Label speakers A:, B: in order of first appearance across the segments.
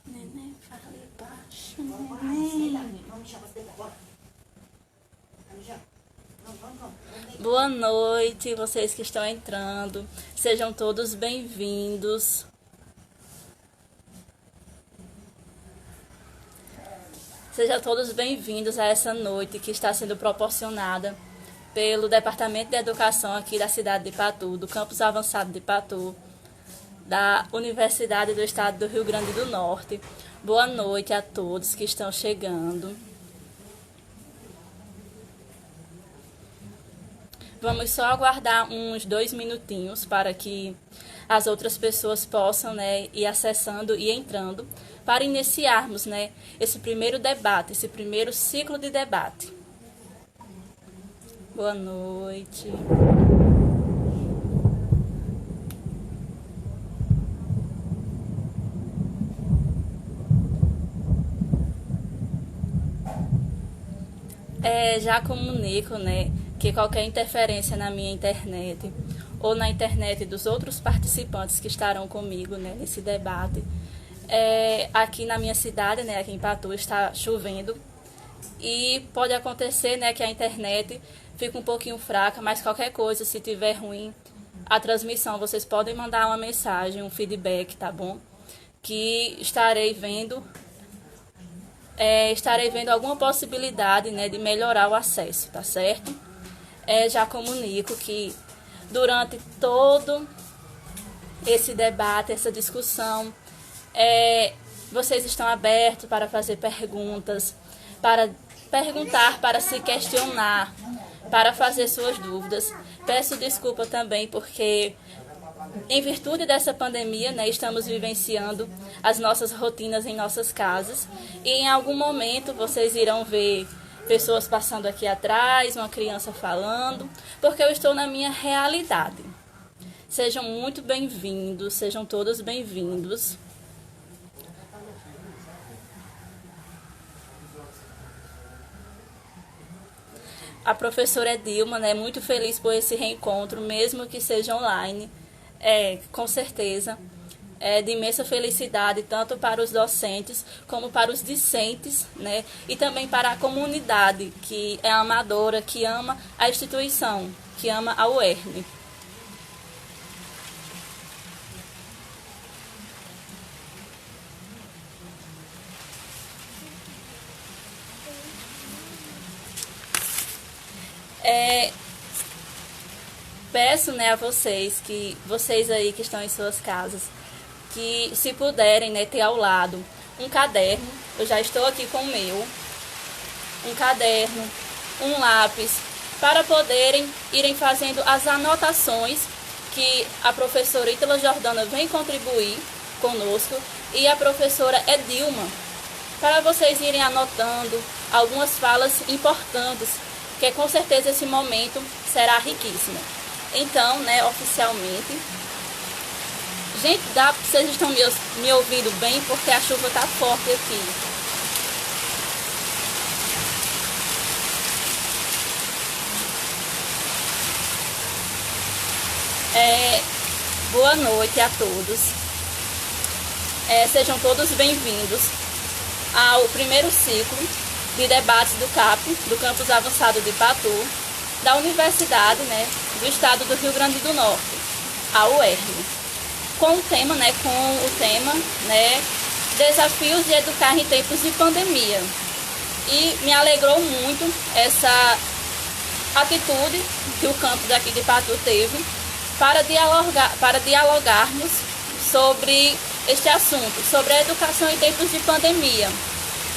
A: Neném, fale baixo, neném. Boa noite, vocês que estão entrando. Sejam todos bem-vindos. Sejam todos bem-vindos a essa noite que está sendo proporcionada pelo Departamento de Educação aqui da cidade de Patu, do Campus Avançado de Patu, da Universidade do Estado do Rio Grande do Norte. Boa noite a todos que estão chegando. Vamos só aguardar uns 2 minutinhos para que as outras pessoas possam, ir acessando e entrando para iniciarmos, esse primeiro debate, esse primeiro ciclo de debate. Boa noite. Já comunico, que qualquer interferência na minha internet ou na internet dos outros participantes que estarão comigo, nesse debate, aqui na minha cidade, aqui em Patu, está chovendo e pode acontecer, que a internet fica um pouquinho fraca, mas qualquer coisa, se tiver ruim a transmissão, vocês podem mandar uma mensagem, um feedback, tá bom? Que estarei vendo alguma possibilidade, de melhorar o acesso, tá certo? Já comunico que durante todo esse debate, essa discussão, vocês estão abertos para fazer perguntas, para perguntar, para se questionar, para fazer suas dúvidas. Peço desculpa também porque, em virtude dessa pandemia, estamos vivenciando as nossas rotinas em nossas casas e em algum momento vocês irão ver pessoas passando aqui atrás, uma criança falando, porque eu estou na minha realidade. Sejam muito bem-vindos, sejam todos bem-vindos. A professora Dilma, muito feliz por esse reencontro, mesmo que seja online. Com certeza, de imensa felicidade, tanto para os docentes como para os discentes, e também para a comunidade que é amadora, que ama a instituição, que ama a UERN. Peço, a vocês, que vocês aí que estão em suas casas, que se puderem, ter ao lado um caderno, eu já estou aqui com o meu, um caderno, um lápis, para poderem irem fazendo as anotações que a professora Ítala Jordana vem contribuir conosco e a professora Edilma, para vocês irem anotando algumas falas importantes, que com certeza esse momento será riquíssimo. Então, oficialmente... Gente, vocês estão me ouvindo bem porque a chuva está forte aqui. Boa noite a todos. Sejam todos bem-vindos ao primeiro ciclo de debates do CAP, do Campus Avançado de Patu, da Universidade, do Estado do Rio Grande do Norte, a UERN. Com o tema, desafios de educar em tempos de pandemia. E me alegrou muito essa atitude que o campus aqui de Patu teve para dialogarmos sobre este assunto, sobre a educação em tempos de pandemia.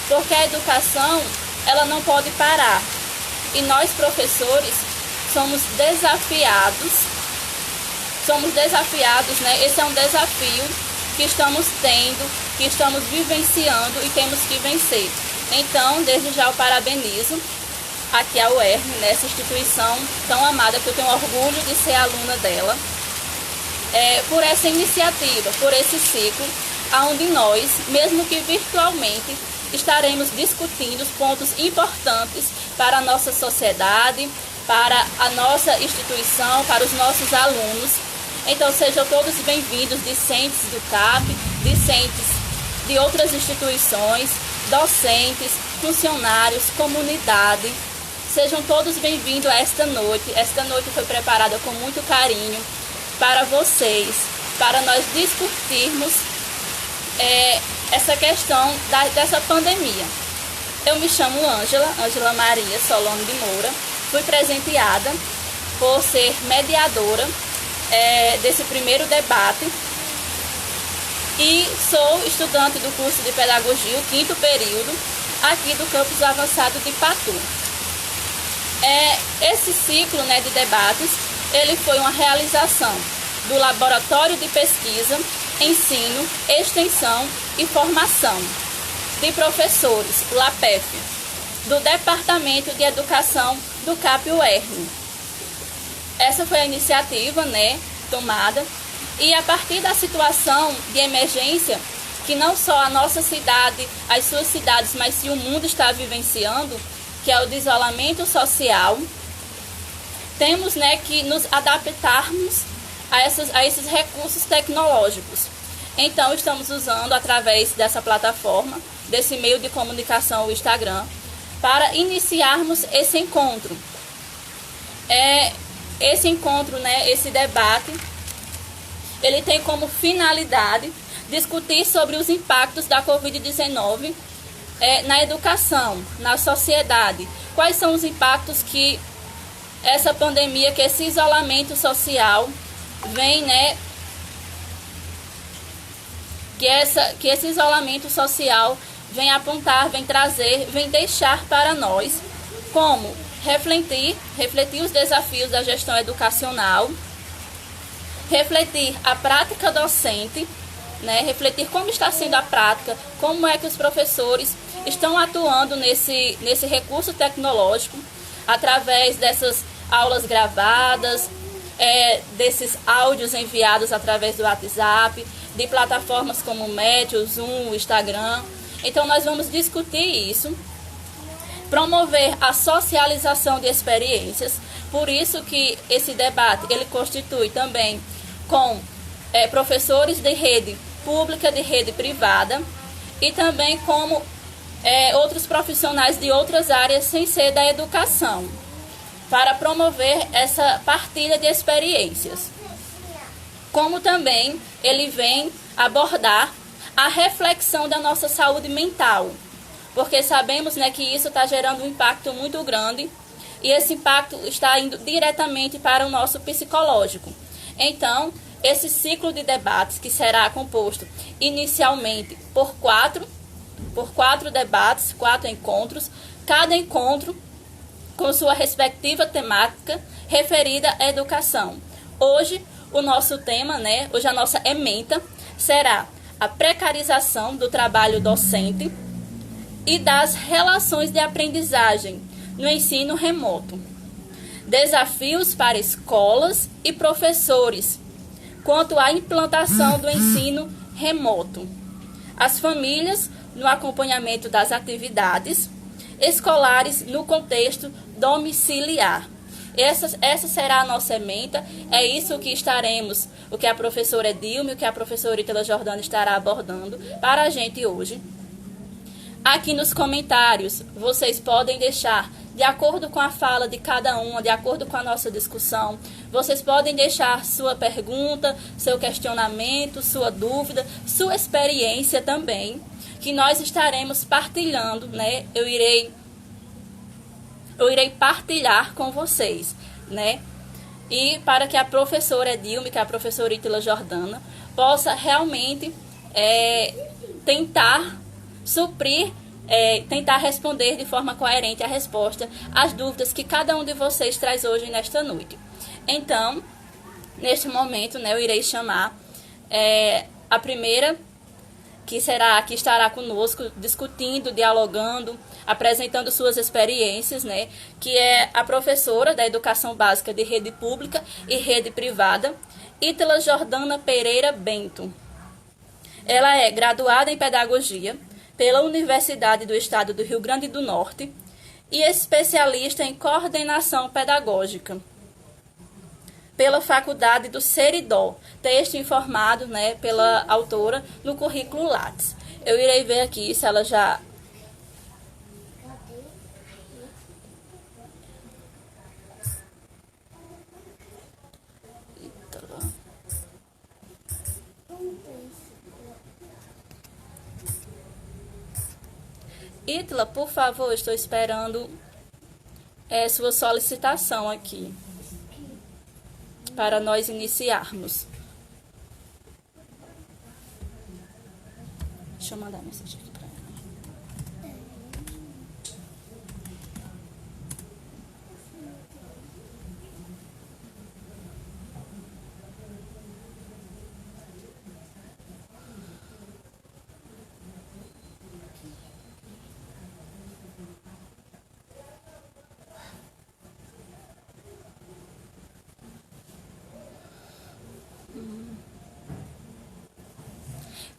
A: Porque a educação, ela não pode parar. E nós, professores, somos desafiados, esse é um desafio que estamos tendo, que estamos vivenciando e temos que vencer. Então, desde já eu parabenizo aqui a UERN, nessa instituição tão amada, que eu tenho orgulho de ser aluna dela, por essa iniciativa, por esse ciclo, onde nós, mesmo que virtualmente, estaremos discutindo pontos importantes para a nossa sociedade, para a nossa instituição, para os nossos alunos. Então sejam todos bem-vindos, discentes do CAP, discentes de outras instituições, docentes, funcionários, comunidade. Sejam todos bem-vindos a esta noite. Esta noite foi preparada com muito carinho para vocês, para nós discutirmos essa questão dessa pandemia. Eu me chamo Ângela Maria Solano de Moura, fui presenteada por ser mediadora desse primeiro debate e sou estudante do curso de Pedagogia, o 5º período, aqui do campus avançado de Patu. Esse ciclo de debates, ele foi uma realização do Laboratório de Pesquisa, Ensino, Extensão e Formação de Professores, LAPEF, do Departamento de Educação do CAP-UERN. Essa foi a iniciativa tomada, e a partir da situação de emergência que não só a nossa cidade, as suas cidades, mas sim o mundo está vivenciando, que é o de isolamento social, temos que nos adaptarmos a esses recursos tecnológicos. Então, estamos usando, através dessa plataforma, desse meio de comunicação, o Instagram, para iniciarmos esse encontro. Esse encontro, esse debate, ele tem como finalidade discutir sobre os impactos da Covid-19 na educação, na sociedade. Quais são os impactos que essa pandemia, que esse isolamento social vem, que esse isolamento social vem apontar, vem trazer, vem deixar para nós, como refletir os desafios da gestão educacional, refletir a prática docente, refletir como está sendo a prática, como é que os professores estão atuando nesse recurso tecnológico, através dessas aulas gravadas, desses áudios enviados através do WhatsApp, de plataformas como o Meet, o Zoom, o Instagram. Então nós vamos discutir isso, promover a socialização de experiências. Por isso que esse debate ele constitui também com professores de rede pública, de rede privada, e também como outros profissionais de outras áreas sem ser da educação, para promover essa partilha de experiências. Como também ele vem abordar a reflexão da nossa saúde mental, porque sabemos que isso está gerando um impacto muito grande, e esse impacto está indo diretamente para o nosso psicológico. Então, esse ciclo de debates, que será composto inicialmente por quatro debates, 4 encontros, cada encontro com sua respectiva temática referida à educação. Hoje, o nosso tema, hoje a nossa ementa será a precarização do trabalho docente e das relações de aprendizagem no ensino remoto. Desafios para escolas e professores quanto à implantação do ensino remoto. As famílias no acompanhamento das atividades escolares no contexto domiciliar. Essa será a nossa ementa, é isso que estaremos, o que a professora Edilme, o que a professora Ítala Jordana estará abordando para a gente hoje. Aqui nos comentários, vocês podem deixar, de acordo com a fala de cada uma, de acordo com a nossa discussão, vocês podem deixar sua pergunta, seu questionamento, sua dúvida, sua experiência também, que nós estaremos partilhando, Eu irei partilhar com vocês, E para que a professora Edilme, que é a professora Ítala Jordana, possa realmente tentar suprir, tentar responder de forma coerente a resposta às dúvidas que cada um de vocês traz hoje nesta noite. Então, neste momento, eu irei chamar a primeira, que estará conosco, discutindo, dialogando, apresentando suas experiências, que é a professora da Educação Básica de Rede Pública e Rede Privada, Ítala Jordana Pereira Bento. Ela é graduada em Pedagogia, pela Universidade do Estado do Rio Grande do Norte e especialista em coordenação pedagógica pela Faculdade do Seridó, texto informado, né, pela autora no currículo Lattes. Eu irei ver aqui se ela já... Ítala, por favor, estou esperando sua solicitação aqui para nós iniciarmos. Deixa eu mandar a mensagem aqui para ela.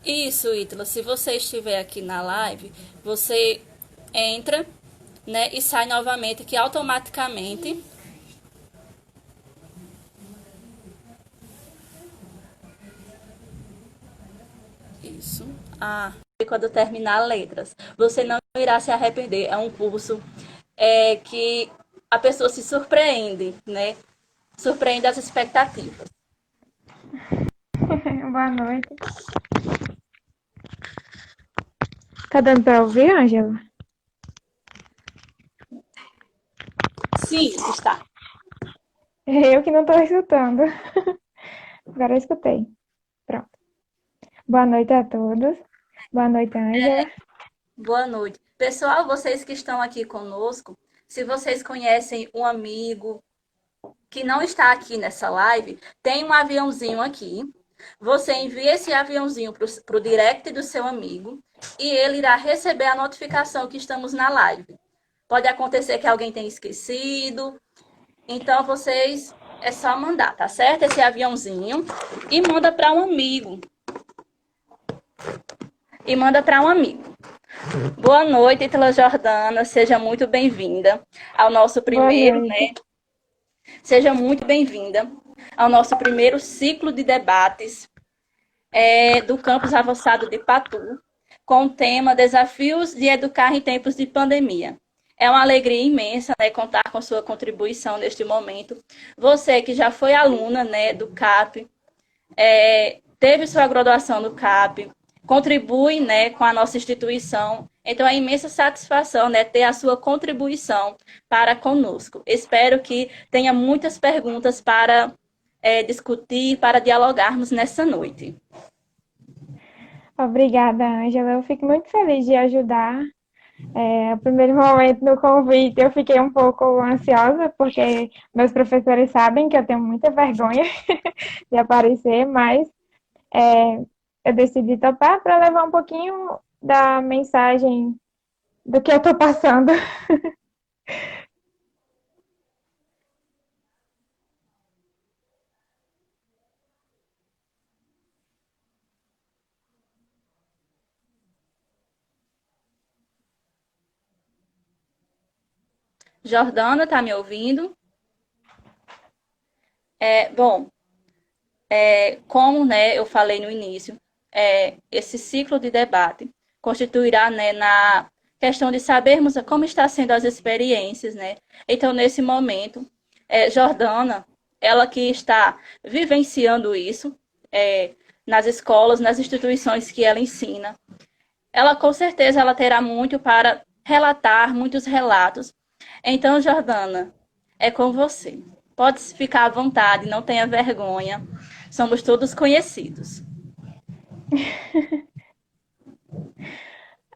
A: Isso, Ítala. Se você estiver aqui na live, você entra, né, e sai novamente, que automaticamente isso. E quando terminar letras, você não irá se arrepender. É um curso que a pessoa se surpreende, né? Surpreende as expectativas.
B: Boa noite. Tá dando pra ouvir, Ângela?
A: Sim, está.
B: Eu que não tô escutando. Agora eu escutei. Pronto. Boa noite a todos. Boa noite, Ângela.
A: Boa noite. Pessoal, vocês que estão aqui conosco, se vocês conhecem um amigo que não está aqui nessa live, tem um aviãozinho aqui. Você envia esse aviãozinho para o direct do seu amigo e ele irá receber a notificação que estamos na live. Pode acontecer que alguém tenha esquecido. Então, vocês, é só mandar, tá certo? Esse aviãozinho e manda para um amigo. Boa noite, Ítala Jordana. Seja muito bem-vinda ao nosso primeiro, né? Seja muito bem-vinda ao nosso primeiro ciclo de debates do Campus Avançado de Patu, com o tema Desafios de Educar em Tempos de Pandemia. É uma alegria imensa, né, contar com sua contribuição neste momento. Você que já foi aluna, né, do CAP, teve sua graduação no CAP, contribui, né, com a nossa instituição. Então, é imensa satisfação, né, ter a sua contribuição para conosco. Espero que tenha muitas perguntas para discutir, para dialogarmos nessa noite.
B: Obrigada, Ângela. Eu fico muito feliz de ajudar. No primeiro momento no convite eu fiquei um pouco ansiosa, porque meus professores sabem que eu tenho muita vergonha de aparecer, mas eu decidi topar para levar um pouquinho da mensagem do que eu estou passando.
A: Jordana, está me ouvindo? Bom, como, né, eu falei no início, esse ciclo de debate constituirá, né, na questão de sabermos como está sendo as experiências, né? Então, nesse momento, Jordana, ela que está vivenciando isso nas escolas, nas instituições que ela ensina, ela com certeza ela terá muito para relatar, muitos relatos. Então, Jordana, é com você. Pode ficar à vontade, não tenha vergonha. Somos todos conhecidos.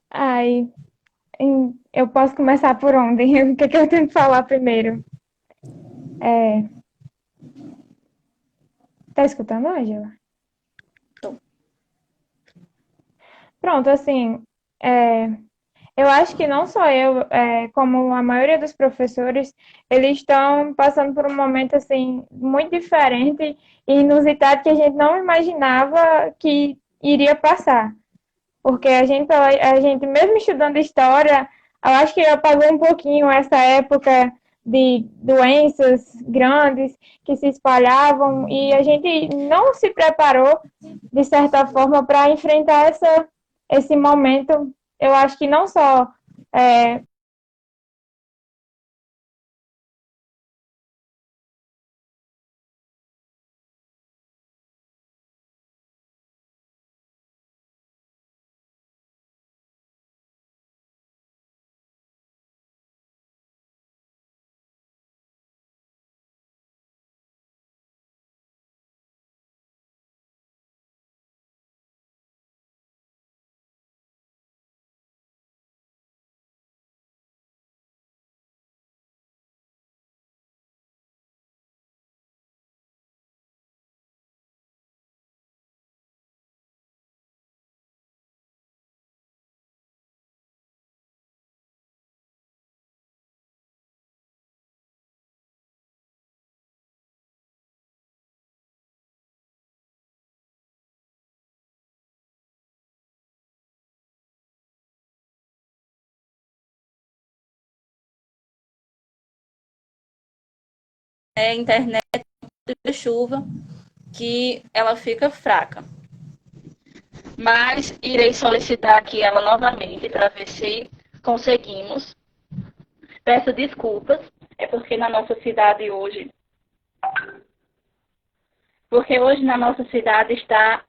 B: Ai, eu posso começar por onde? O que eu tenho que falar primeiro? Tá escutando, Ângela?
A: Tô.
B: Pronto, assim, eu acho que não só eu, como a maioria dos professores, eles estão passando por um momento, assim, muito diferente e inusitado que a gente não imaginava que iria passar. Porque a gente mesmo estudando história, eu acho que apagou um pouquinho essa época de doenças grandes que se espalhavam e a gente não se preparou, de certa forma, para enfrentar esse momento. Eu acho que não só é,
A: É internet de chuva que ela fica fraca. Mas irei solicitar aqui ela novamente para ver se conseguimos. Peço desculpas, é porque na nossa cidade hoje, porque hoje na nossa cidade está.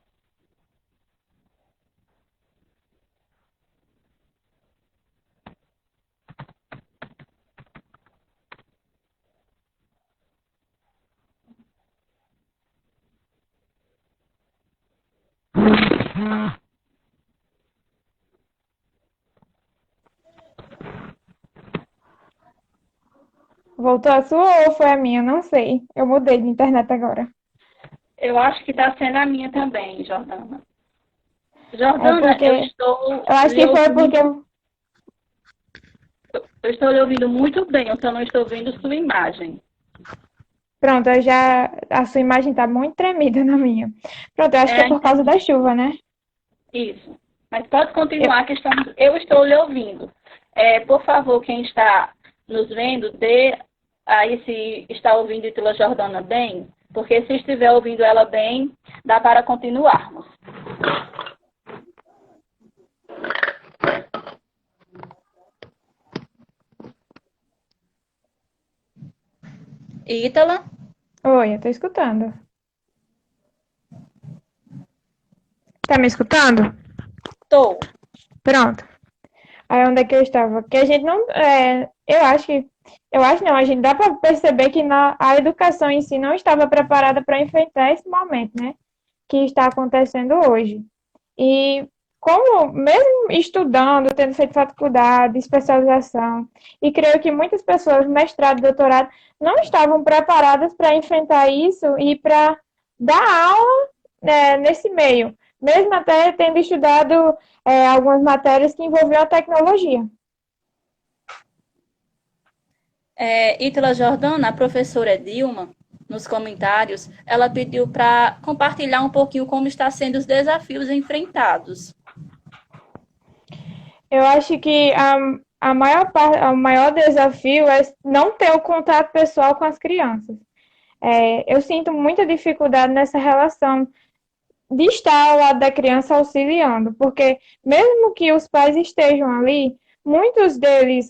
B: voltou a sua ou foi a minha, não sei. Eu mudei de internet agora.
A: Eu acho que está sendo a minha também, Jordana.
B: É
A: Jordana,
B: porque eu acho que foi porque
A: eu estou lhe ouvindo muito bem, eu só não estou vendo sua imagem.
B: pronto, a sua imagem tá muito tremida na minha. Pronto, eu acho que
A: É
B: é
A: a
B: por causa da chuva, né?
A: Isso. Mas pode
B: Eu,
A: continuar que eu estou lhe ouvindo. Por favor, quem está nos vendo, dê aí se está ouvindo Ítila Jordana bem, porque se estiver ouvindo ela bem, dá para continuarmos. Ítala,
B: oi, eu tô escutando. Tá me escutando?
A: estou.
B: Pronto. Aí onde é que eu estava? Que a gente não. Eu acho que. Eu acho não, a gente dá para perceber que a educação em si não estava preparada para enfrentar esse momento, né? Que está acontecendo hoje. E como, mesmo estudando, tendo feito faculdade, especialização, e creio que muitas pessoas, mestrado, doutorado, não estavam preparadas para enfrentar isso e para dar aula, né, nesse meio, mesmo até tendo estudado algumas matérias que envolviam a tecnologia.
A: Ítala Jordana, a professora Dilma, nos comentários, ela pediu para compartilhar um pouquinho como está sendo os desafios enfrentados.
B: Eu acho que o maior desafio é não ter o contato pessoal com as crianças. Eu sinto muita dificuldade nessa relação de estar ao lado da criança auxiliando, porque mesmo que os pais estejam ali, muitos deles,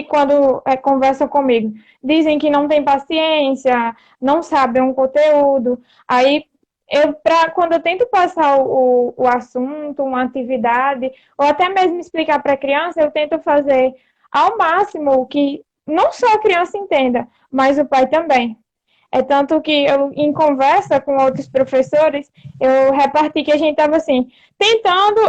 B: quando conversam comigo, dizem que não tem paciência, não sabem um conteúdo. Aí, quando eu tento passar o assunto, uma atividade, ou até mesmo explicar para a criança, eu tento fazer ao máximo que não só a criança entenda, mas o pai também. É tanto que eu, em conversa com outros professores, eu reparti que a gente estava assim, tentando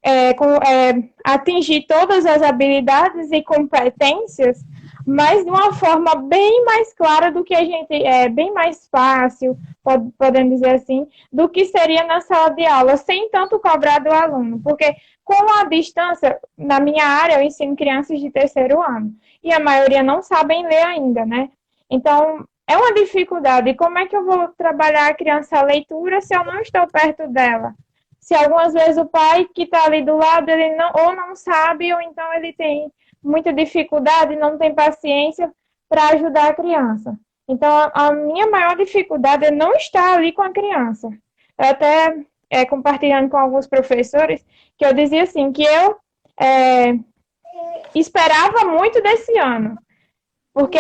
B: é, atingir todas as habilidades e competências, mas de uma forma bem mais clara do que a gente, bem mais fácil, podemos dizer assim, do que seria na sala de aula, sem tanto cobrar do aluno, porque com a distância, na minha área, eu ensino crianças de terceiro ano, e a maioria não sabem ler ainda, né? Então, é uma dificuldade. Como é que eu vou trabalhar a criança a leitura se eu não estou perto dela? se algumas vezes o pai que está ali do lado, ele não, ou não sabe, ou então ele tem muita dificuldade, não tem paciência para ajudar a criança. Então, a minha maior dificuldade é não estar ali com a criança. Eu até compartilhando com alguns professores, que eu dizia assim, que eu é, esperava muito desse ano. Porque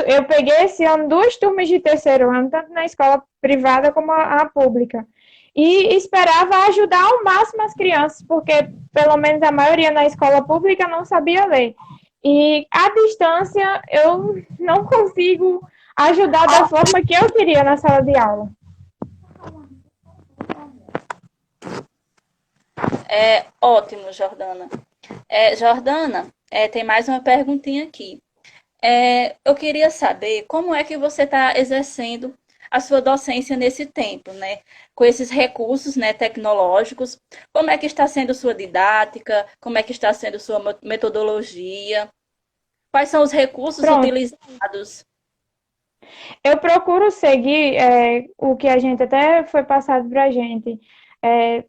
B: eu peguei esse ano duas turmas de terceiro ano, tanto na escola privada como a pública. E esperava ajudar ao máximo as crianças, porque pelo menos a maioria na escola pública não sabia ler. E à distância eu não consigo ajudar da forma que eu queria na sala de aula.
A: É ótimo, Jordana. Jordana, tem mais uma perguntinha aqui. Eu queria saber como é que você está exercendo a sua docência nesse tempo, né? Com esses recursos, né, tecnológicos, como é que está sendo sua didática, como é que está sendo sua metodologia, quais são os recursos
B: Pronto,
A: utilizados?
B: eu procuro seguir o que a gente até foi passado para a gente é,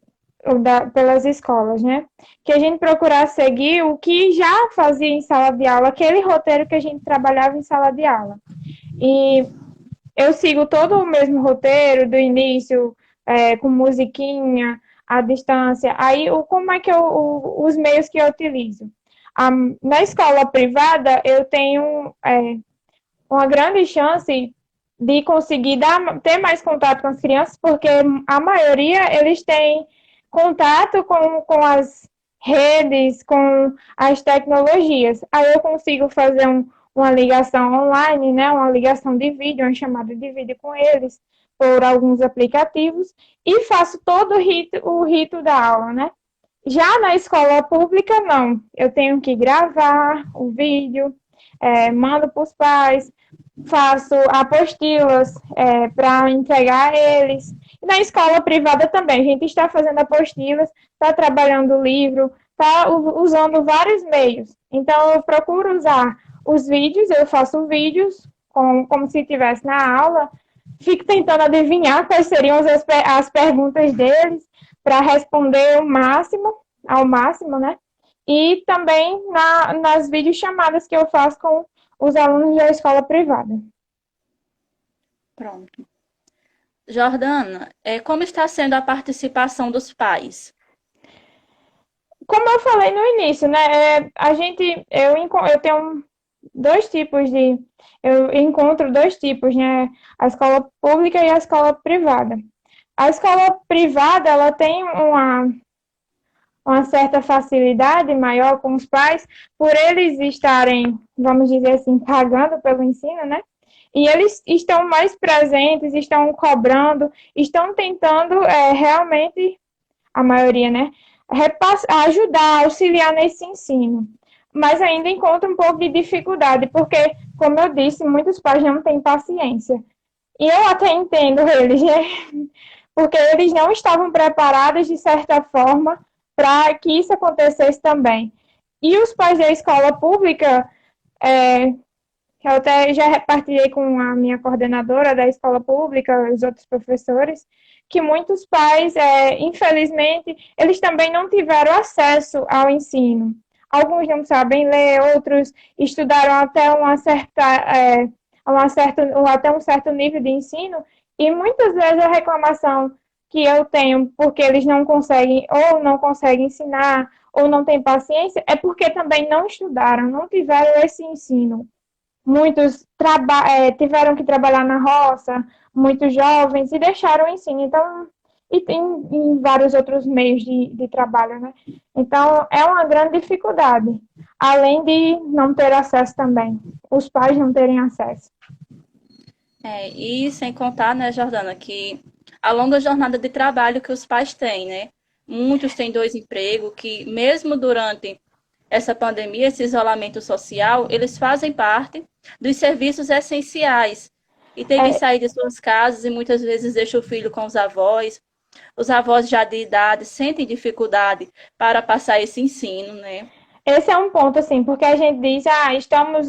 B: pelas escolas, né? Que a gente procurar seguir o que já fazia em sala de aula, aquele roteiro que a gente trabalhava em sala de aula. E eu sigo todo o mesmo roteiro, do início, com musiquinha, à distância. Aí, como é que os meios que eu utilizo? Na escola privada, eu tenho uma grande chance de conseguir ter mais contato com as crianças, porque a maioria eles têm contato com as redes, com as tecnologias. Aí eu consigo fazer uma ligação online, né, uma ligação de vídeo, uma chamada de vídeo com eles por alguns aplicativos e faço todo o rito da aula, né? Já na escola pública, não. Eu tenho que gravar o vídeo, mando para os pais, faço apostilas para entregar a eles. E na escola privada também, a gente está fazendo apostilas, está trabalhando o livro, está usando vários meios. Então, eu procuro usar os vídeos, eu faço vídeos como se estivesse na aula, fico tentando adivinhar quais seriam as perguntas deles para responder ao máximo, né? E também nas videochamadas que eu faço com os alunos da escola privada.
A: Pronto. Jordana, como está sendo a participação dos pais?
B: Como eu falei no início, né? Eu tenho dois tipos de. Eu encontro dois tipos, né? A escola pública e a escola privada. A escola privada, ela tem uma certa facilidade maior com os pais, por eles estarem, vamos dizer assim, pagando pelo ensino, né? E eles estão mais presentes, estão cobrando, estão tentando realmente, a maioria, né? Ajudar, auxiliar nesse ensino. Mas ainda encontro um pouco de dificuldade, porque, como eu disse, muitos pais não têm paciência. E eu até entendo eles, né? Porque eles não estavam preparados, de certa forma, para que isso acontecesse também. E os pais da escola pública, eu até já repartilhei com a minha coordenadora da escola pública, os outros professores, que muitos pais, infelizmente, eles também não tiveram acesso ao ensino. Alguns não sabem ler, outros estudaram até até um certo nível de ensino, e muitas vezes a reclamação que eu tenho porque eles não conseguem ensinar, ou não têm paciência, é porque também não estudaram, não tiveram esse ensino. Muitos tiveram que trabalhar na roça, muitos jovens, e deixaram o ensino. Então, e tem em vários outros meios de trabalho, né? Então, é uma grande dificuldade, além de não ter acesso também, os pais não terem acesso.
A: E sem contar, né, Jordana, que a longa jornada de trabalho que os pais têm, né? Muitos têm dois empregos, que mesmo durante essa pandemia, esse isolamento social, eles fazem parte dos serviços essenciais e têm que
B: É,
A: sair de suas casas e muitas vezes deixam o filho com os avós. Os avós já de idade sentem dificuldade para passar esse ensino, né?
B: esse é um ponto, assim, porque a gente diz, estamos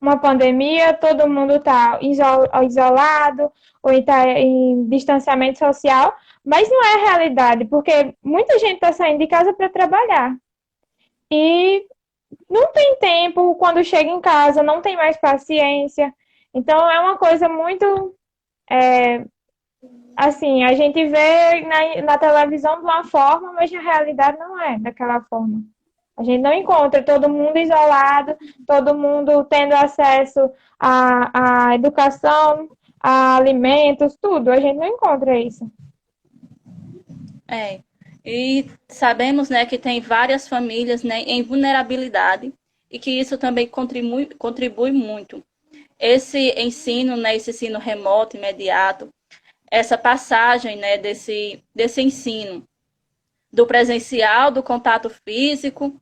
B: uma pandemia, todo mundo está isolado ou está em distanciamento social, mas não é a realidade, porque muita gente está saindo de casa para trabalhar. E não tem tempo, quando chega em casa, não tem mais paciência. Então, é uma coisa muito. Assim, a gente vê na televisão de uma forma, mas na realidade não é daquela forma. A gente não encontra todo mundo isolado, todo mundo tendo acesso à educação, a alimentos, tudo. A gente não encontra isso.
A: É. E sabemos, né, que tem várias famílias, né, em vulnerabilidade e que isso também contribui muito. Esse ensino, né, esse ensino remoto, imediato, essa passagem, né, desse ensino do presencial, do contato físico,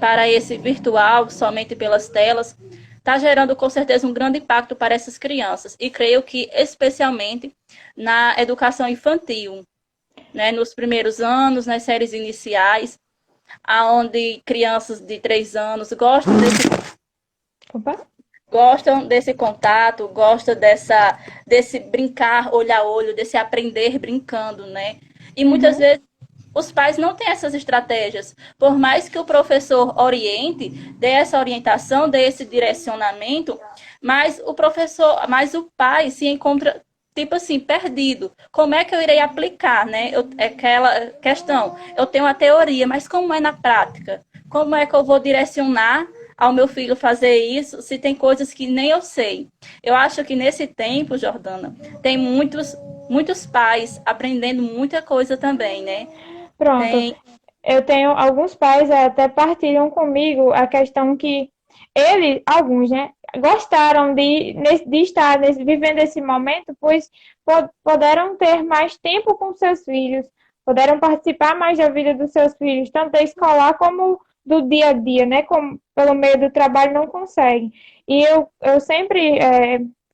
A: para esse virtual, somente pelas telas, está gerando com certeza um grande impacto para essas crianças. E creio que especialmente na educação infantil, né, nos primeiros anos, nas séries iniciais, aonde crianças de 3 anos
B: Opa.
A: gostam desse contato, gostam desse brincar olho a olho, desse aprender brincando, né? E muitas
B: Uhum.
A: vezes os pais não têm essas estratégias. Por mais que o professor oriente, dê essa orientação, dê esse direcionamento, mas o pai se encontra tipo assim, perdido. Como é que eu irei aplicar, né? É aquela questão. Eu tenho a teoria, mas como é na prática? Como é que eu vou direcionar ao meu filho fazer isso se tem coisas que nem eu sei? Eu acho que nesse tempo, Jordana, tem muitos pais aprendendo muita coisa também, né?
B: Pronto.
A: Tem.
B: Eu tenho alguns pais até partilham comigo a questão que eles, alguns, né, gostaram de estar vivendo esse momento, pois puderam ter mais tempo com seus filhos, puderam participar mais da vida dos seus filhos, tanto da escolar como do dia a dia, né, como pelo meio do trabalho não conseguem. E eu sempre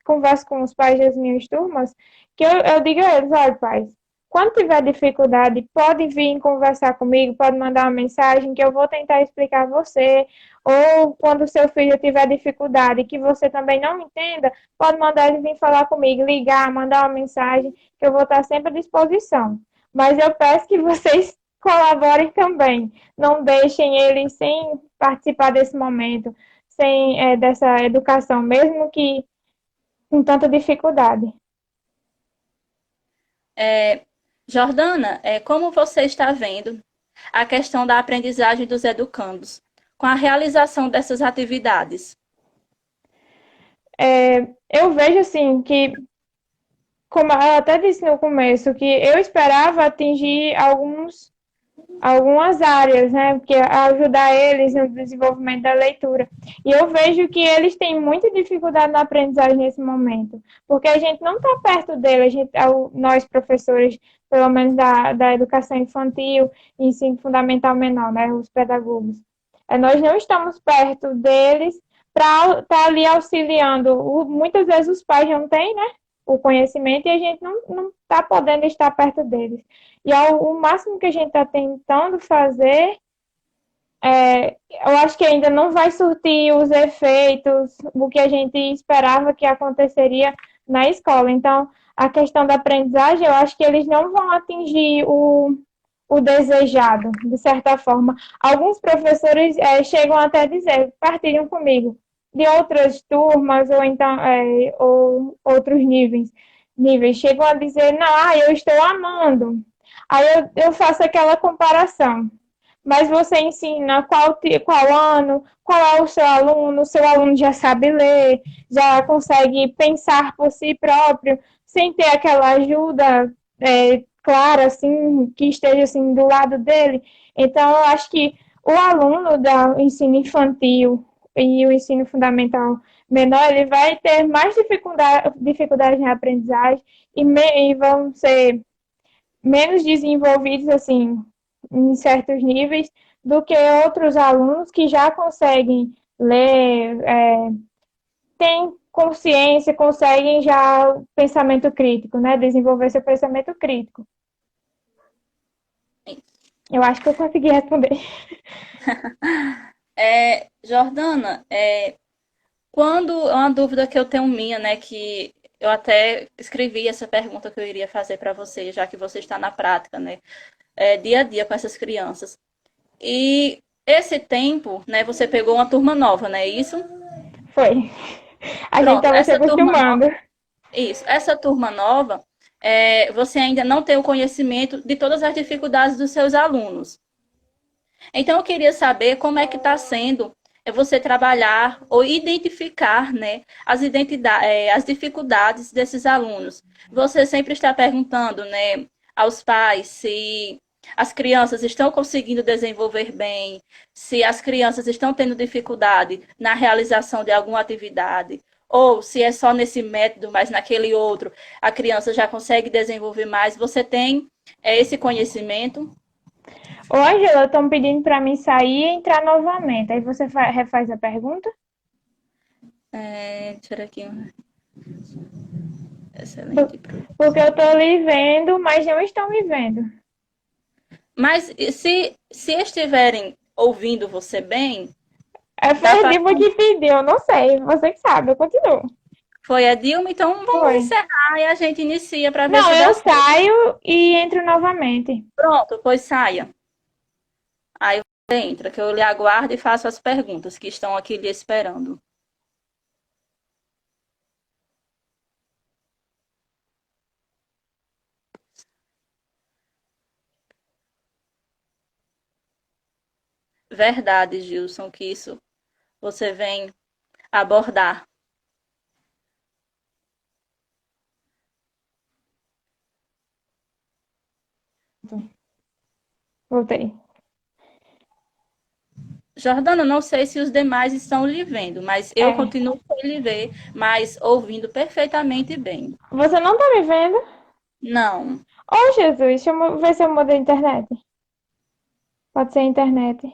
B: converso com os pais das minhas turmas, que eu digo a eles, olha, pais, quando tiver dificuldade, pode vir conversar comigo, pode mandar uma mensagem que eu vou tentar explicar a você. Ou quando o seu filho tiver dificuldade que você também não entenda, pode mandar ele vir falar comigo, ligar, mandar uma mensagem, que eu vou estar sempre à disposição. Mas eu peço que vocês colaborem também. Não deixem ele sem participar desse momento, sem dessa educação, mesmo que com tanta dificuldade.
A: Jordana, como você está vendo a questão da aprendizagem dos educandos com a realização dessas atividades?
B: Eu vejo assim que como eu até disse no começo, que eu esperava atingir algumas áreas, né? Porque ajudar eles no desenvolvimento da leitura. E eu vejo que eles têm muita dificuldade na aprendizagem nesse momento, porque a gente não está perto deles, nós professores, pelo menos da educação infantil e ensino fundamental menor, né? Os pedagogos. Nós não estamos perto deles para estar ali auxiliando. Muitas vezes os pais não têm, né? O conhecimento e a gente não está podendo estar perto deles. E o máximo que a gente está tentando fazer, eu acho que ainda não vai surtir os efeitos, o que a gente esperava que aconteceria na escola. Então, a questão da aprendizagem, eu acho que eles não vão atingir o desejado, de certa forma. Alguns professores chegam até a dizer, partilham comigo, de outras turmas ou então ou outros níveis, chegam a dizer, não, eu estou amando. Aí eu faço aquela comparação. Mas você ensina qual ano, qual é o seu aluno já sabe ler, já consegue pensar por si próprio, sem ter aquela ajuda clara, assim, que esteja assim do lado dele. Então, eu acho que o aluno do ensino infantil e o ensino fundamental menor, ele vai ter mais dificuldade na aprendizagem e vão ser menos desenvolvidos, assim, em certos níveis, do que outros alunos que já conseguem ler, têm consciência, conseguem já o pensamento crítico, né? Desenvolver seu pensamento crítico. Eu acho que eu consegui responder.
A: Jordana, Quando uma dúvida que eu tenho minha, né, que eu até escrevi essa pergunta que eu iria fazer para você, já que você está na prática, né, dia a dia com essas crianças. E esse tempo, né, você pegou uma turma nova, né, isso?
B: Foi. A gente
A: Pronto,
B: estava se acostumando.
A: essa turma nova, você ainda não tem o conhecimento de todas as dificuldades dos seus alunos. Então, eu queria saber como é que está sendo você trabalhar ou identificar, né, as dificuldades desses alunos. Você sempre está perguntando, né, aos pais se as crianças estão conseguindo desenvolver bem, se as crianças estão tendo dificuldade na realização de alguma atividade, ou se é só nesse método, mas naquele outro a criança já consegue desenvolver mais. Você tem esse conhecimento?
B: Ô, Angela, estão pedindo para mim sair e entrar novamente. Aí você refaz a pergunta?
A: Deixa eu aqui.
B: Por-
A: Excelente.
B: Porque eu estou lhe vendo, mas não estão me vendo.
A: Mas se estiverem ouvindo você bem,
B: Foi
A: dá
B: a
A: para.
B: Dilma que pediu, não sei. Você que sabe, eu continuo.
A: Foi a Dilma, então vamos
B: Foi.
A: encerrar e a gente inicia para ver
B: Não,
A: se dá
B: eu
A: certo.
B: saio e entro novamente.
A: Pronto, pois saia. Aí você entra, que eu lhe aguardo e faço as perguntas que estão aqui lhe esperando. Verdade, Gilson, que isso você vem abordar.
B: Voltei.
A: Jordana, não sei se os demais estão lhe vendo, mas eu
B: É.
A: continuo sem lhe ver, mas ouvindo perfeitamente bem.
B: Você não tá me vendo?
A: Não.
B: Oh, Jesus, deixa eu ver se eu mudo a internet. Pode ser a internet.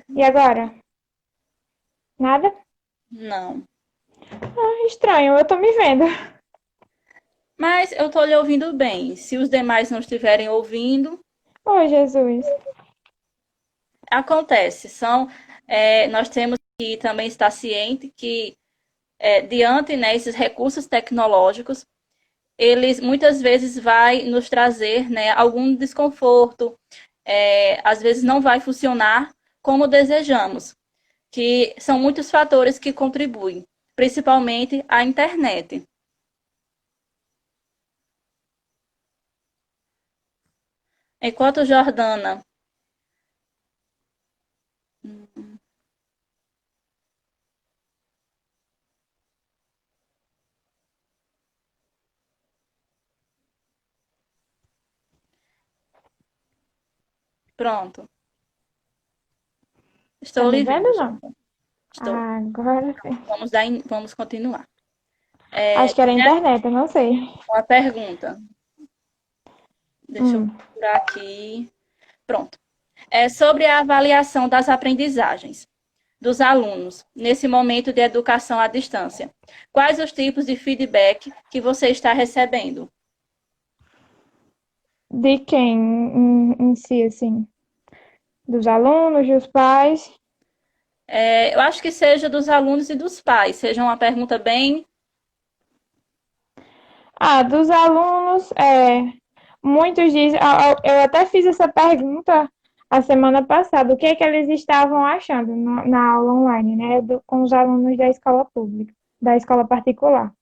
B: E agora? Nada?
A: Não.
B: Ah, estranho, eu tô me vendo.
A: Mas eu estou lhe ouvindo bem. Se os demais não estiverem ouvindo,
B: Oh, Jesus.
A: acontece. Nós temos que também estar ciente que, diante, né, esses recursos tecnológicos, eles muitas vezes vai nos trazer, né, algum desconforto. Às vezes não vai funcionar como desejamos, que são muitos fatores que contribuem, principalmente a internet. Enquanto Jordana, pronto,
B: Tá
A: estou
B: me
A: lhe
B: vendo
A: vendo,
B: ou não?
A: Jordana. Estou.
B: Agora sim.
A: Vamos continuar.
B: Acho que era a internet, eu não sei.
A: Uma pergunta. Deixa eu
B: Hum.
A: procurar aqui. Pronto. É sobre a avaliação das aprendizagens dos alunos nesse momento de educação à distância. Quais os tipos de feedback que você está recebendo?
B: De quem em si, assim? Dos alunos, dos pais?
A: Eu acho que seja dos alunos e dos pais. Seja uma pergunta bem.
B: Ah, dos alunos, muitos dizem, eu até fiz essa pergunta a semana passada, o que é que eles estavam achando na aula online, né, com os alunos da escola pública, da escola particular.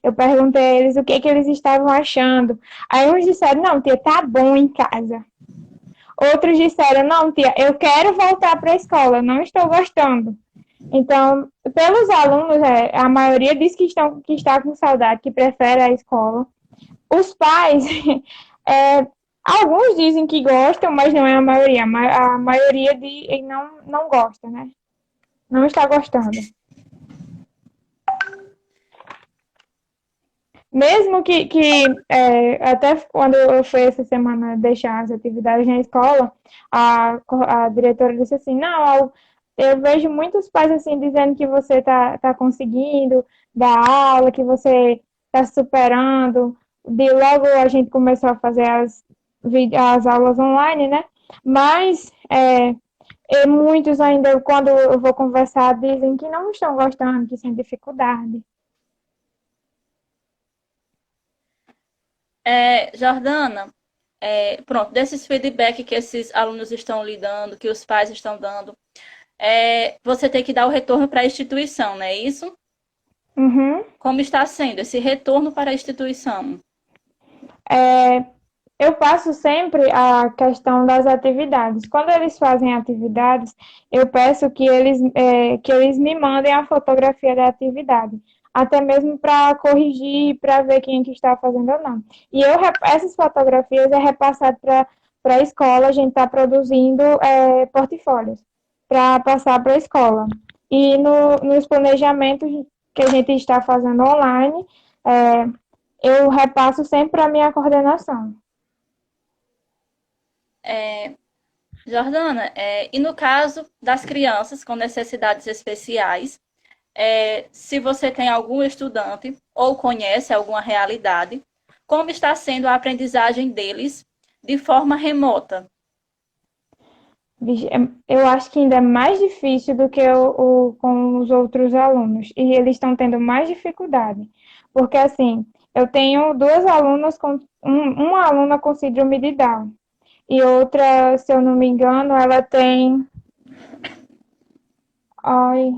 B: Eu perguntei a eles o que é que eles estavam achando. Aí uns disseram, não, tia, tá bom em casa. Outros disseram, não, tia, eu quero voltar para a escola, não estou gostando. Então, pelos alunos, a maioria diz que está com saudade, que prefere a escola. Os pais, é, alguns dizem que gostam, mas não é a maioria. A maioria não gosta, né? Não está gostando. Mesmo até quando eu fui essa semana deixar as atividades na escola, a diretora disse assim, não, Eu vejo muitos pais assim dizendo que você tá conseguindo dar aula, que você está superando. De logo a gente começou a fazer as aulas online, né? Mas e muitos ainda, quando eu vou conversar, dizem que não estão gostando, que têm dificuldade.
A: Jordana, pronto, desses feedback que esses alunos estão lidando, que os pais estão dando, você tem que dar o retorno para a instituição, não é isso?
B: Uhum.
A: Como está sendo esse retorno para a instituição?
B: É, eu passo sempre a questão das atividades. Quando eles fazem atividades, eu peço que eles me mandem a fotografia da atividade, até mesmo para corrigir, para ver quem é que está fazendo ou não. E essas fotografias é repassado para a escola, a gente está produzindo portfólios para passar para a escola. E nos planejamentos que a gente está fazendo online, é, eu repasso sempre para a minha coordenação.
A: Jordana, e no caso das crianças com necessidades especiais, se você tem algum estudante ou conhece alguma realidade, como está sendo a aprendizagem deles de forma remota?
B: Eu acho que ainda é mais difícil do que com os outros alunos. E eles estão tendo mais dificuldade. Porque, assim, eu tenho duas alunas uma aluna com síndrome de Down. E outra, se eu não me engano, ela tem. Ai,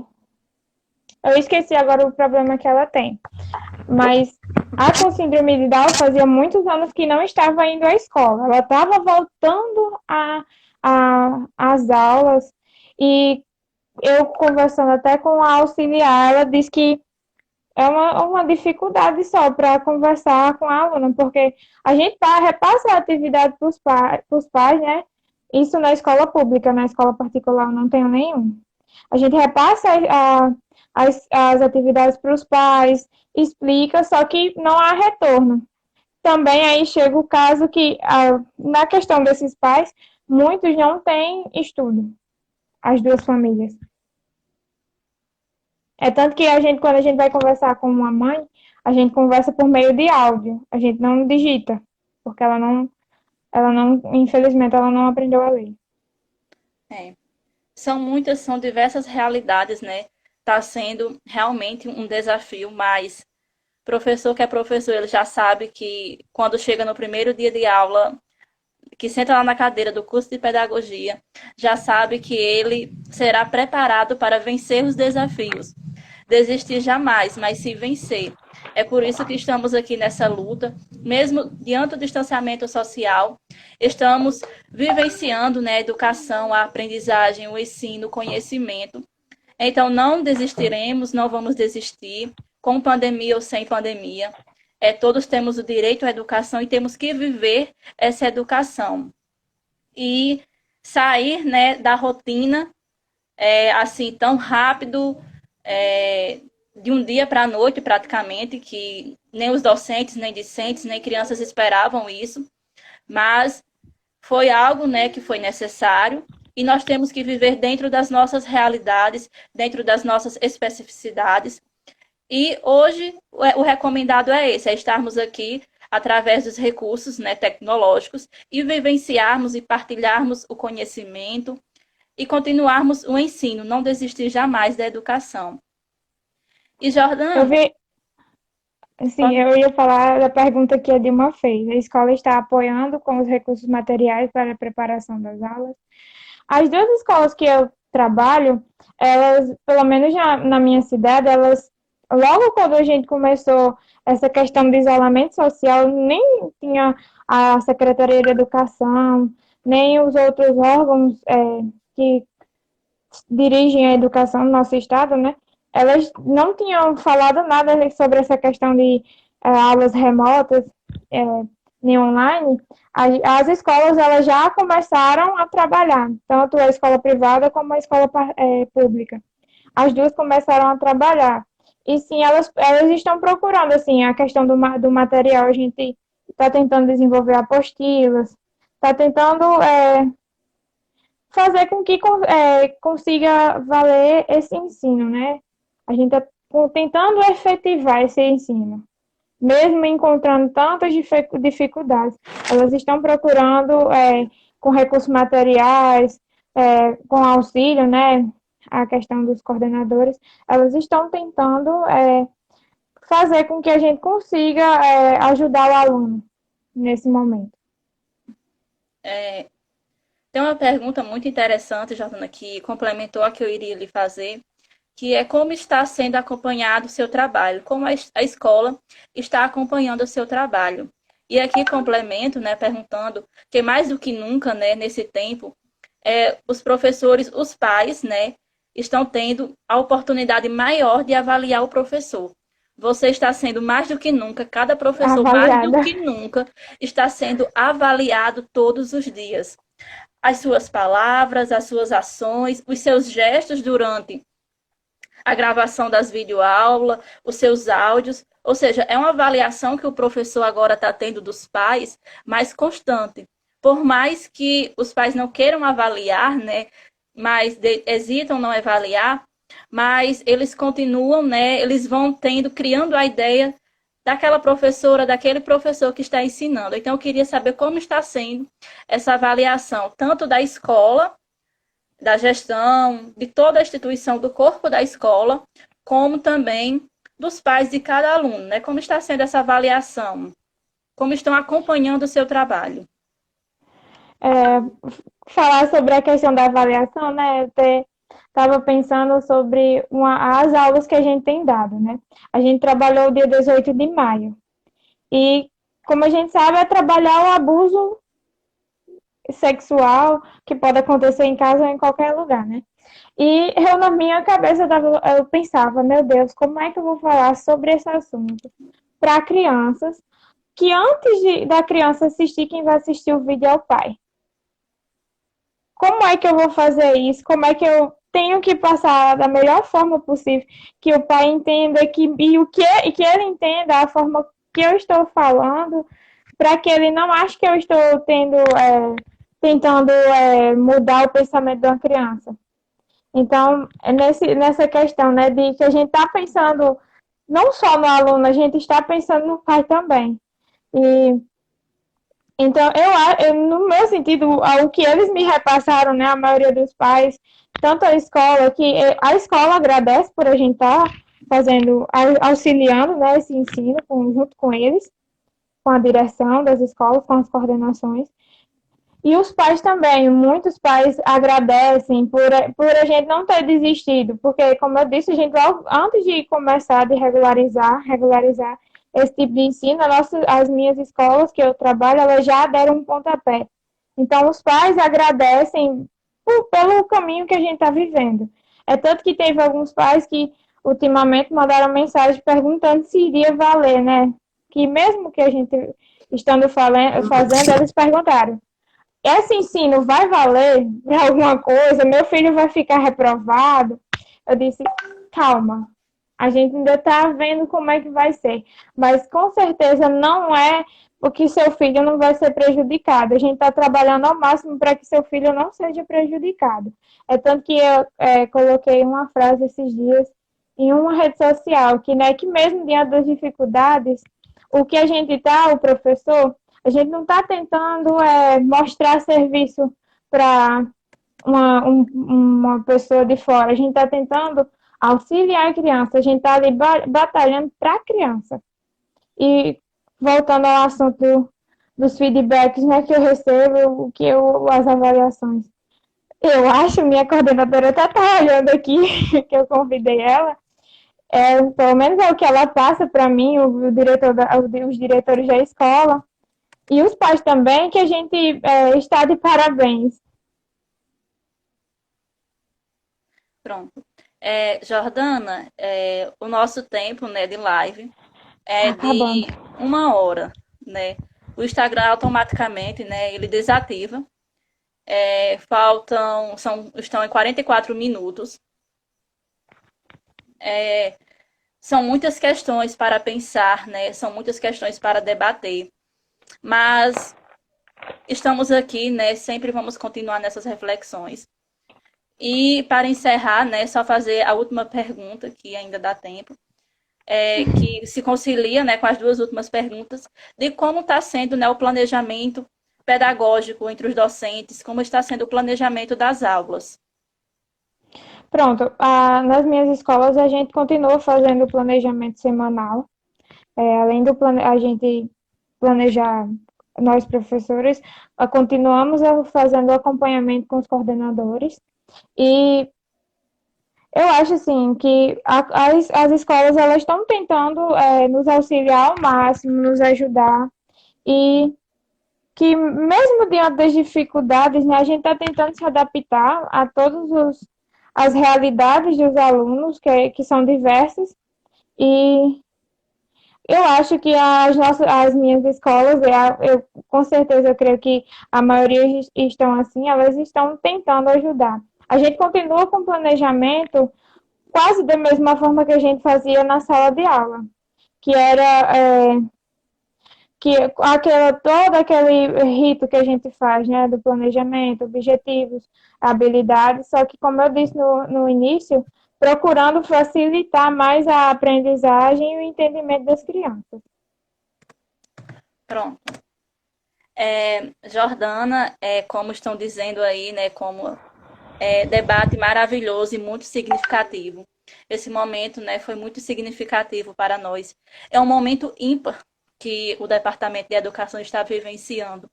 B: eu esqueci agora o problema que ela tem. Mas a com síndrome de Down fazia muitos anos que não estava indo à escola. Ela estava voltando às aulas e eu conversando até com a auxiliar, ela disse que é uma dificuldade só para conversar com a aluna, porque a gente repassa a atividade para os pais, né? Isso na escola pública, na escola particular eu não tenho nenhum. A gente repassa as atividades para os pais, explica, só que não há retorno. Também aí chega o caso que, na questão desses pais, muitos não têm estudo, as duas famílias. É tanto que quando a gente vai conversar com uma mãe, a gente conversa por meio de áudio. A gente não digita, porque infelizmente, ela não aprendeu a ler.
A: É. São diversas realidades, né? Está sendo realmente um desafio, mas professor que é professor, ele já sabe que quando chega no primeiro dia de aula, que senta lá na cadeira do curso de pedagogia, já sabe que ele será preparado para vencer os desafios. Desistir jamais, mas se vencer. É por isso que estamos aqui nessa luta, mesmo diante do distanciamento social, estamos vivenciando, né, a educação, a aprendizagem, o ensino, o conhecimento. Então, não desistiremos, não vamos desistir, com pandemia ou sem pandemia. Todos temos o direito à educação e temos que viver essa educação. E sair, né, da rotina assim tão rápido, de um dia para a noite, praticamente, que nem os docentes, nem discentes, nem crianças esperavam isso, mas foi algo, né, que foi necessário e nós temos que viver dentro das nossas realidades, dentro das nossas especificidades. E hoje o recomendado é esse, é estarmos aqui através dos recursos, né, tecnológicos e vivenciarmos e partilharmos o conhecimento e continuarmos o ensino, não desistir jamais da educação. E
B: Eu
A: Jordana,
B: vi, assim,
A: pode...
B: eu ia falar da pergunta que a Dilma fez. A escola está apoiando com os recursos materiais para a preparação das aulas. As duas escolas que eu trabalho, elas, pelo menos na minha cidade, elas, logo quando a gente começou essa questão de isolamento social, nem tinha a Secretaria de Educação, nem os outros órgãos que dirigem a educação no nosso estado, né? Elas não tinham falado nada sobre essa questão de aulas remotas, é, nem online. As escolas elas já começaram a trabalhar, tanto a escola privada como a escola pública. As duas começaram a trabalhar. E sim, elas estão procurando, assim, a questão do material. A gente está tentando desenvolver apostilas, está tentando fazer com que consiga valer esse ensino, né? A gente está tentando efetivar esse ensino. Mesmo encontrando tantas dificuldades, elas estão procurando, com recursos materiais, com auxílio, né? A questão dos coordenadores, elas estão tentando fazer com que a gente consiga ajudar o aluno nesse momento.
A: É, tem uma pergunta muito interessante, Jordana, que complementou a que eu iria lhe fazer, que é como está sendo acompanhado o seu trabalho, como a escola está acompanhando o seu trabalho. E aqui complemento, né, perguntando que mais do que nunca, né, nesse tempo, os professores, os pais, né, estão tendo a oportunidade maior de avaliar o professor. Você está sendo mais do que nunca, cada professor mais do
B: Avaliada.
A: que nunca está sendo avaliado todos os dias. As suas palavras, as suas ações, os seus gestos durante a gravação das videoaulas, os seus áudios, ou seja, é uma avaliação que o professor agora está tendo dos pais mais constante. Por mais que os pais não queiram avaliar, né, mas hesitam não avaliar, mas eles continuam, né, eles vão criando a ideia daquela professora, daquele professor que está ensinando. Então, eu queria saber como está sendo essa avaliação, tanto da escola, da gestão, de toda a instituição, do corpo da escola, como também dos pais de cada aluno, né? Como está sendo essa avaliação? Como estão acompanhando o seu trabalho?
B: É, falar sobre a questão da avaliação, né? Eu estava pensando sobre as aulas que a gente tem dado, né? A gente trabalhou o dia 18 de maio. E, como a gente sabe, é trabalhar o abuso sexual que pode acontecer em casa ou em qualquer lugar, né? E eu, na minha cabeça, eu pensava, meu Deus, como é que eu vou falar sobre esse assunto para crianças que antes da criança assistir, quem vai assistir o vídeo é o pai. Como é que eu vou fazer isso? Como é que eu tenho que passar da melhor forma possível, que o pai entenda e que ele entenda a forma que eu estou falando, para que ele não ache que eu estou tentando mudar o pensamento de uma criança. Então, é nessa questão, né, de que a gente está pensando não só no aluno, a gente está pensando no pai também. E então, no meu sentido, o que eles me repassaram, né, a maioria dos pais, tanto a escola, que a escola agradece por a gente estar fazendo, auxiliando, né, esse ensino junto com eles, com a direção das escolas, com as coordenações. E os pais também, muitos pais agradecem por a gente não ter desistido, porque, como eu disse, a gente, antes de começar de regularizar esse tipo de ensino, as minhas escolas que eu trabalho, elas já deram um pontapé. Então, os pais agradecem pelo caminho que a gente está vivendo. É tanto que teve alguns pais que, ultimamente, mandaram mensagem perguntando se iria valer, né? Que mesmo que a gente estando fazendo, eles perguntaram: esse ensino vai valer para alguma coisa? Meu filho vai ficar reprovado? Eu disse, calma, a gente ainda está vendo como é que vai ser, mas com certeza não é porque seu filho não vai ser prejudicado. A gente está trabalhando ao máximo para que seu filho não seja prejudicado. É tanto que eu coloquei uma frase esses dias em uma rede social, que, né, que mesmo diante das dificuldades, o que a gente está, o professor, a gente não está tentando mostrar serviço para uma pessoa de fora. A gente está tentando auxiliar a criança. A gente está ali batalhando para a criança. E voltando ao assunto dos feedbacks, né, que eu recebo, as avaliações. Eu acho, minha coordenadora até está olhando aqui, que eu convidei ela, pelo menos é o que ela passa para mim, os diretores da escola, e os pais também, que a gente está de parabéns.
A: Pronto. Jordana, o nosso tempo, né, de live é
B: Acabando.
A: de 1 hora, né? O Instagram automaticamente, né, ele desativa. Estão em 44 minutos. São muitas questões para pensar, né? São muitas questões para debater. Mas estamos aqui, né? Sempre vamos continuar nessas reflexões. E para encerrar, né, só fazer a última pergunta, que ainda dá tempo, que se concilia, né, com as duas últimas perguntas, de como está sendo, né, o planejamento pedagógico entre os docentes, como está sendo o planejamento das aulas.
B: Pronto, nas minhas escolas a gente continua fazendo o planejamento semanal. Além do a gente planejar, nós professores, continuamos fazendo o acompanhamento com os coordenadores. E eu acho assim que as escolas elas estão tentando nos auxiliar ao máximo, nos ajudar e que mesmo diante das dificuldades, né, a gente está tentando se adaptar a todas as realidades dos alunos que são diversas e eu acho que as minhas escolas, com certeza eu creio que a maioria estão assim, elas estão tentando ajudar. A gente continua com o planejamento quase da mesma forma que a gente fazia na sala de aula, que era todo aquele rito que a gente faz, né, do planejamento, objetivos, habilidades, só que como eu disse no início, procurando facilitar mais a aprendizagem e o entendimento das crianças.
A: Pronto. Jordana, como estão dizendo aí, né, como debate maravilhoso e muito significativo. Esse momento, né, foi muito significativo para nós. É um momento ímpar que o Departamento de Educação está vivenciando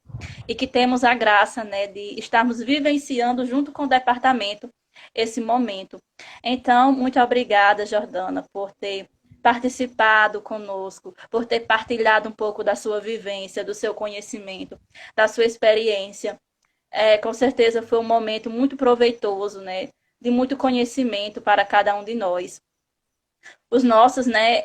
A: e que temos a graça, né, de estarmos vivenciando junto com o departamento esse momento. Então, muito obrigada, Jordana, por ter participado conosco, por ter partilhado um pouco da sua vivência, do seu conhecimento, da sua experiência. Com certeza foi um momento muito proveitoso, né, de muito conhecimento para cada um de nós. Os nossos, né,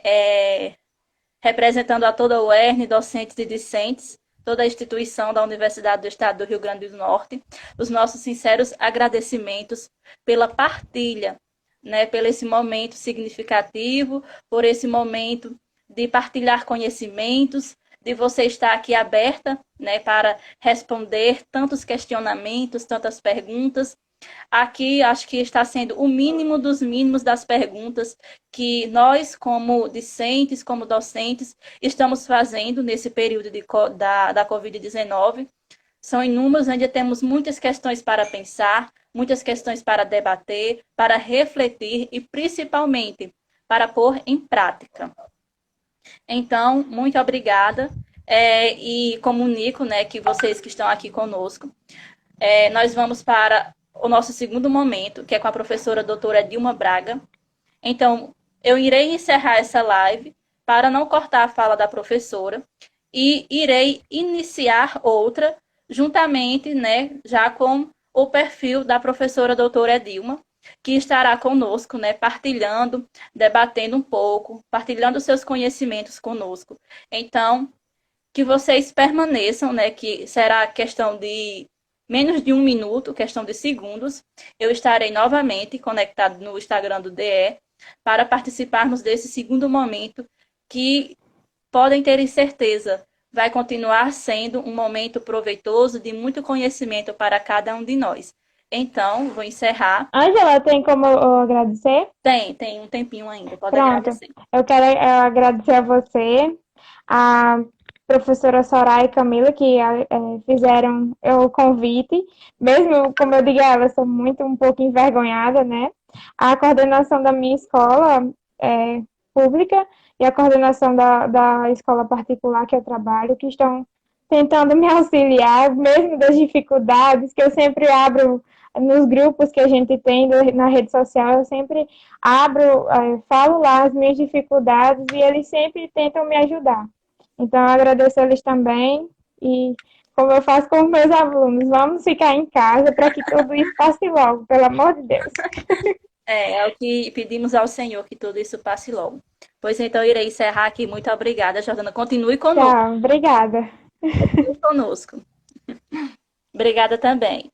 A: representando a toda a UERN, docentes e discentes, toda a instituição da Universidade do Estado do Rio Grande do Norte, os nossos sinceros agradecimentos pela partilha, né, pelo esse momento significativo, por esse momento de partilhar conhecimentos, de você estar aqui aberta, né, para responder tantos questionamentos, tantas perguntas. Aqui acho que está sendo o mínimo dos mínimos das perguntas que nós, como discentes, como docentes, estamos fazendo nesse período da Covid-19. São inúmeros, ainda temos muitas questões para pensar, muitas questões para debater, para refletir e, principalmente, para pôr em prática. Então, muito obrigada e comunico, né, que vocês que estão aqui conosco, nós vamos para o nosso segundo momento, que é com a professora doutora Dilma Braga. Então, eu irei encerrar essa live para não cortar a fala da professora e irei iniciar outra juntamente, né, já com o perfil da professora doutora Dilma, que estará conosco, né, partilhando, debatendo um pouco, partilhando seus conhecimentos conosco. Então, que vocês permaneçam, né, que será questão de menos de 1 minuto, questão de segundos. Eu estarei novamente conectado no Instagram do DE para participarmos desse segundo momento que podem ter certeza vai continuar sendo um momento proveitoso de muito conhecimento para cada um de nós. Então, vou encerrar.
B: Ângela, tem como eu agradecer?
A: Tem um tempinho ainda, pode
B: Pronto.
A: agradecer.
B: Eu quero agradecer a você, a professora Soraya e Camila, que fizeram o convite. Mesmo, como eu digo, elas são um pouco envergonhada, né? A coordenação da minha escola pública e a coordenação da escola particular que eu trabalho, que estão tentando me auxiliar, mesmo das dificuldades, que eu sempre abro nos grupos que a gente tem na rede social, eu sempre abro, falo lá as minhas dificuldades e eles sempre tentam me ajudar. Então, eu agradeço a eles também e, como eu faço com os meus alunos, vamos ficar em casa para que tudo isso passe logo, pelo amor de Deus.
A: É o que pedimos ao Senhor, que tudo isso passe logo. Pois então, irei encerrar aqui. Muito obrigada, Jordana. Continue conosco.
B: Tchau, obrigada.
A: Continue conosco. Obrigada também.